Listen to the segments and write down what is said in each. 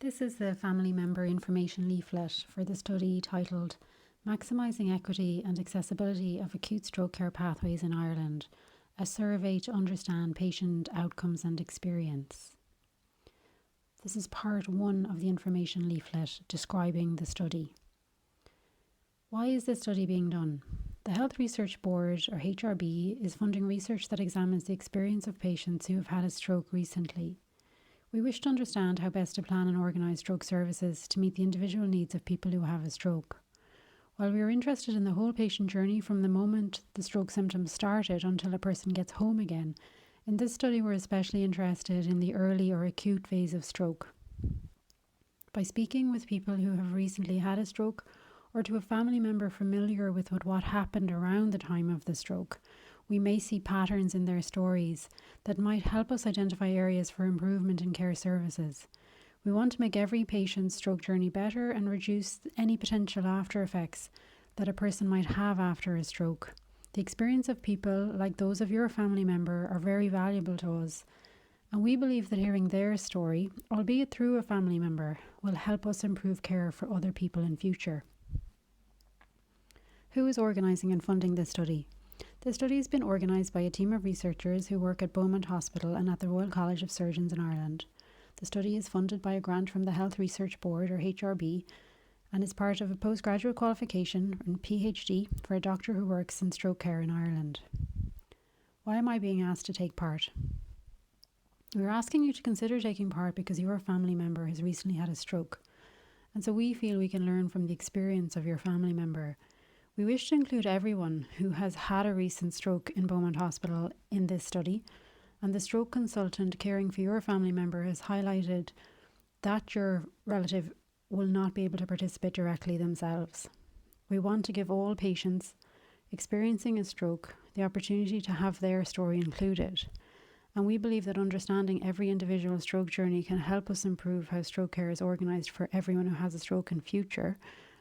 This is the family member information leaflet for the study titled Maximising Equity and Accessibility of Acute Stroke Care Pathways in Ireland, a survey to understand patient outcomes and experience. This is part 1 of the information leaflet describing the study. Why is this study being done? The Health Research Board, or HRB, is funding research that examines the experience of patients who have had a stroke recently. We wish to understand how best to plan and organise stroke services to meet the individual needs of people who have a stroke. While we are interested in the whole patient journey from the moment the stroke symptoms started until a person gets home again, in this study we're especially interested in the early or acute phase of stroke. By speaking with people who have recently had a stroke, or to a family member familiar with what happened around the time of the stroke, we may see patterns in their stories that might help us identify areas for improvement in care services. We want to make every patient's stroke journey better and reduce any potential after effects that a person might have after a stroke. The experience of people like those of your family member are very valuable to us, and we believe that hearing their story, albeit through a family member, will help us improve care for other people in future. Who is organising and funding this study? The study has been organised by a team of researchers who work at Beaumont Hospital and at the Royal College of Surgeons in Ireland. The study is funded by a grant from the Health Research Board, or HRB, and is part of a postgraduate qualification and PhD for a doctor who works in stroke care in Ireland. Why am I being asked to take part? We're asking you to consider taking part because your family member has recently had a stroke, and so we feel we can learn from the experience of your family member. We wish to include everyone who has had a recent stroke in Beaumont Hospital in this study, and the stroke consultant caring for your family member has highlighted that your relative will not be able to participate directly themselves. We want to give all patients experiencing a stroke the opportunity to have their story included, and we believe that understanding every individual stroke journey can help us improve how stroke care is organised for everyone who has a stroke in future.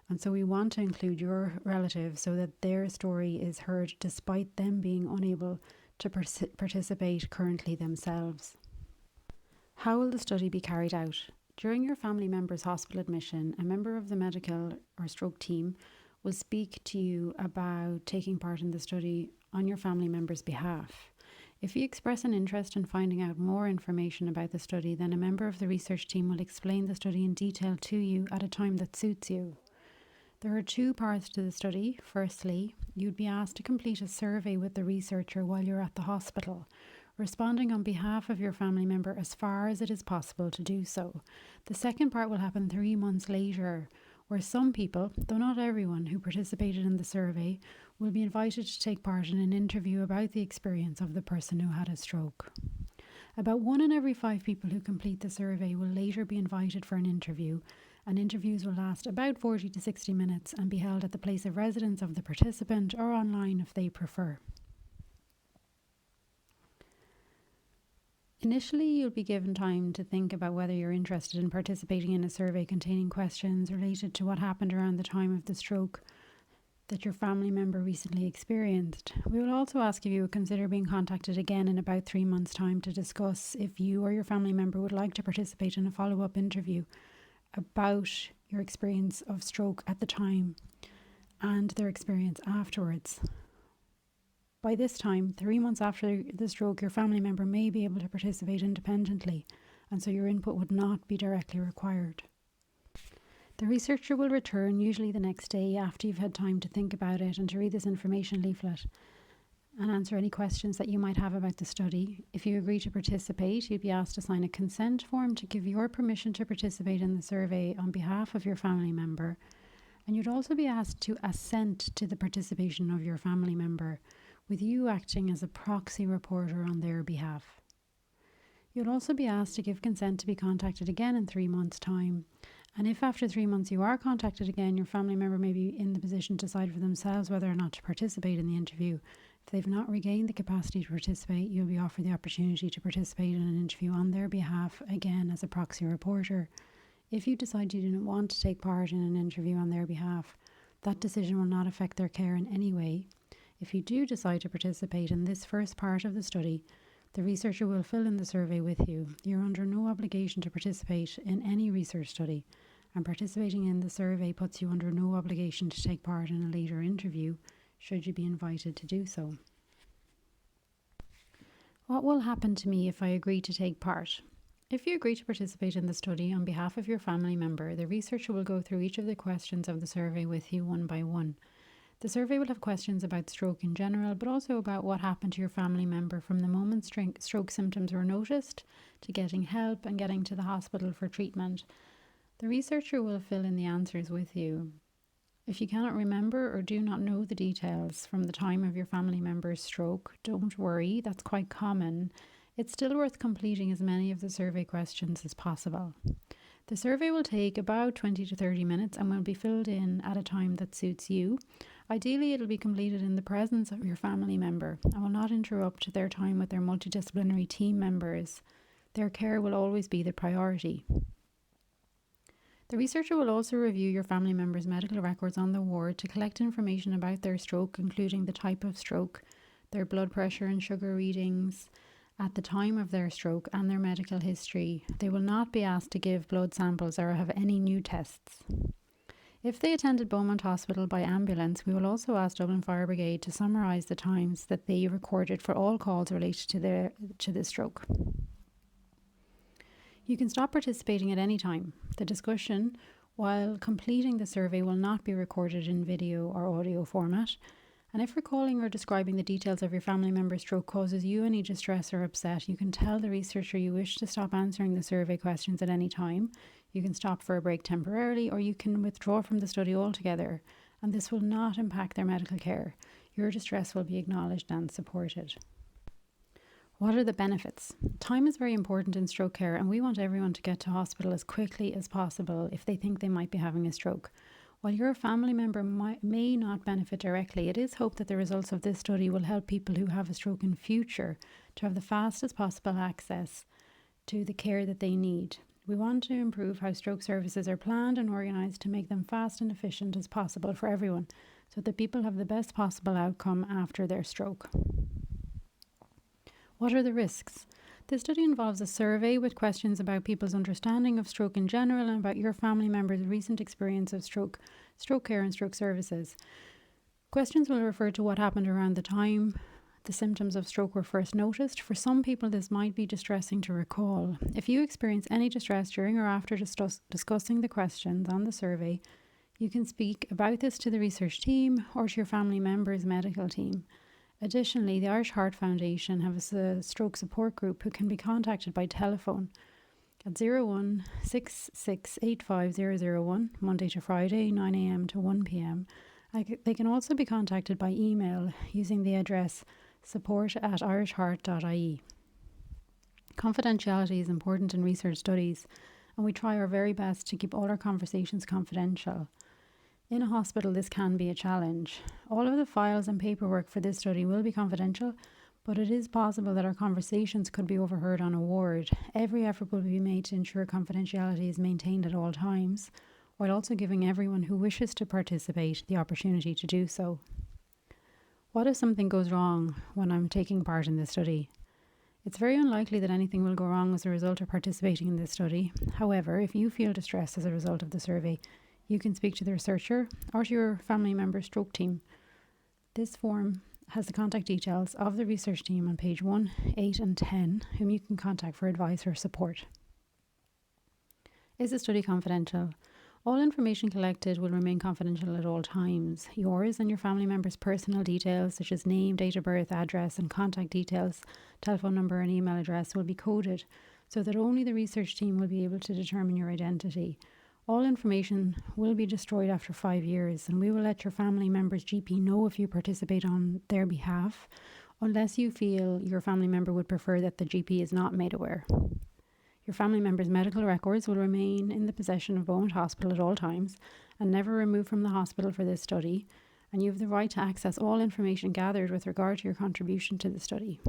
And so we want to include your relative so that their story is heard despite them being unable to participate currently themselves. How will the study be carried out? During your family member's hospital admission, a member of the medical or stroke team will speak to you about taking part in the study on your family member's behalf. If you express an interest in finding out more information about the study, then a member of the research team will explain the study in detail to you at a time that suits you. There are 2 parts to the study. Firstly, you'd be asked to complete a survey with the researcher while you're at the hospital, responding on behalf of your family member as far as it is possible to do so. The second part will happen 3 months later, where some people, though not everyone, who participated in the survey will be invited to take part in an interview about the experience of the person who had a stroke. About 1 in every 5 people who complete the survey will later be invited for an interview, and interviews will last about 40 to 60 minutes and be held at the place of residence of the participant or online if they prefer. Initially, you'll be given time to think about whether you're interested in participating in a survey containing questions related to what happened around the time of the stroke that your family member recently experienced. We will also ask if you would consider being contacted again in about 3 months' time to discuss if you or your family member would like to participate in a follow-up interview about your experience of stroke at the time and their experience afterwards. By this time, 3 months after the stroke, your family member may be able to participate independently, and so your input would not be directly required. The researcher will return usually the next day after you've had time to think about it and to read this information leaflet and answer any questions that you might have about the study. If you agree to participate, you'd be asked to sign a consent form to give your permission to participate in the survey on behalf of your family member, and you'd also be asked to assent to the participation of your family member, with you acting as a proxy reporter on their behalf. You'll also be asked to give consent to be contacted again in 3 months' time, and if after 3 months you are contacted again, your family member may be in the position to decide for themselves whether or not to participate in the interview. If they've not regained the capacity to participate, you'll be offered the opportunity to participate in an interview on their behalf, again as a proxy reporter. If you decide you didn't want to take part in an interview on their behalf, that decision will not affect their care in any way. If you do decide to participate in this first part of the study, The researcher will fill in the survey with you. You're under no obligation to participate in any research study, and participating in the survey puts you under no obligation to take part in a later interview, should you be invited to do so. What will happen to me if I agree to take part? If you agree to participate in the study on behalf of your family member, the researcher will go through each of the questions of the survey with you one by one. The survey will have questions about stroke in general, but also about what happened to your family member from the moment stroke symptoms were noticed to getting help and getting to the hospital for treatment. The researcher will fill in the answers with you. If you cannot remember or do not know the details from the time of your family member's stroke, don't worry, that's quite common. It's still worth completing as many of the survey questions as possible. The survey will take about 20 to 30 minutes and will be filled in at a time that suits you. Ideally, it'll be completed in the presence of your family member and will not interrupt their time with their multidisciplinary team members. Their care will always be the priority. The researcher will also review your family member's medical records on the ward to collect information about their stroke, including the type of stroke, their blood pressure and sugar readings at the time of their stroke, and their medical history. They will not be asked to give blood samples or have any new tests. If they attended Beaumont Hospital by ambulance, we will also ask Dublin Fire Brigade to summarise the times that they recorded for all calls related to the stroke. You can stop participating at any time. The discussion, while completing the survey, will not be recorded in video or audio format. And if recalling or describing the details of your family member's stroke causes you any distress or upset, you can tell the researcher you wish to stop answering the survey questions at any time. You can stop for a break temporarily, or you can withdraw from the study altogether, and this will not impact their medical care. Your distress will be acknowledged and supported. What are the benefits? Time is very important in stroke care, and we want everyone to get to hospital as quickly as possible if they think they might be having a stroke. While your family member may not benefit directly, it is hoped that the results of this study will help people who have a stroke in future to have the fastest possible access to the care that they need. We want to improve how stroke services are planned and organised to make them fast and efficient as possible for everyone, so that people have the best possible outcome after their stroke. What are the risks? This study involves a survey with questions about people's understanding of stroke in general and about your family member's recent experience of stroke care and stroke services. Questions will refer to what happened around the time the symptoms of stroke were first noticed. For some people, this might be distressing to recall. If you experience any distress during or after discussing the questions on the survey, you can speak about this to the research team or to your family member's medical team. Additionally, the Irish Heart Foundation have a stroke support group who can be contacted by telephone at 01 6685 001, Monday to Friday, 9 a.m. to 1 p.m. They can also be contacted by email using the address support@irishheart.ie. Confidentiality is important in research studies, and we try our very best to keep all our conversations confidential. In a hospital, this can be a challenge. All of the files and paperwork for this study will be confidential, but it is possible that our conversations could be overheard on a ward. Every effort will be made to ensure confidentiality is maintained at all times, while also giving everyone who wishes to participate the opportunity to do so. What if something goes wrong when I'm taking part in this study? It's very unlikely that anything will go wrong as a result of participating in this study. However, if you feel distress as a result of the survey, you can speak to the researcher or to your family member's stroke team. This form has the contact details of the research team on page 1, 8 and 10, whom you can contact for advice or support. Is the study confidential? All information collected will remain confidential at all times. Yours and your family member's personal details, such as name, date of birth, address and contact details, telephone number and email address, will be coded so that only the research team will be able to determine your identity. All information will be destroyed after 5 years, and we will let your family member's GP know if you participate on their behalf, unless you feel your family member would prefer that the GP is not made aware. Your family member's medical records will remain in the possession of Beaumont Hospital at all times and never removed from the hospital for this study, and you have the right to access all information gathered with regard to your contribution to the study.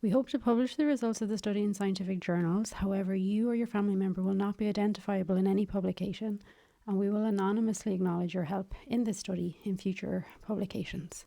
We hope to publish the results of the study in scientific journals. However, you or your family member will not be identifiable in any publication, and we will anonymously acknowledge your help in this study in future publications.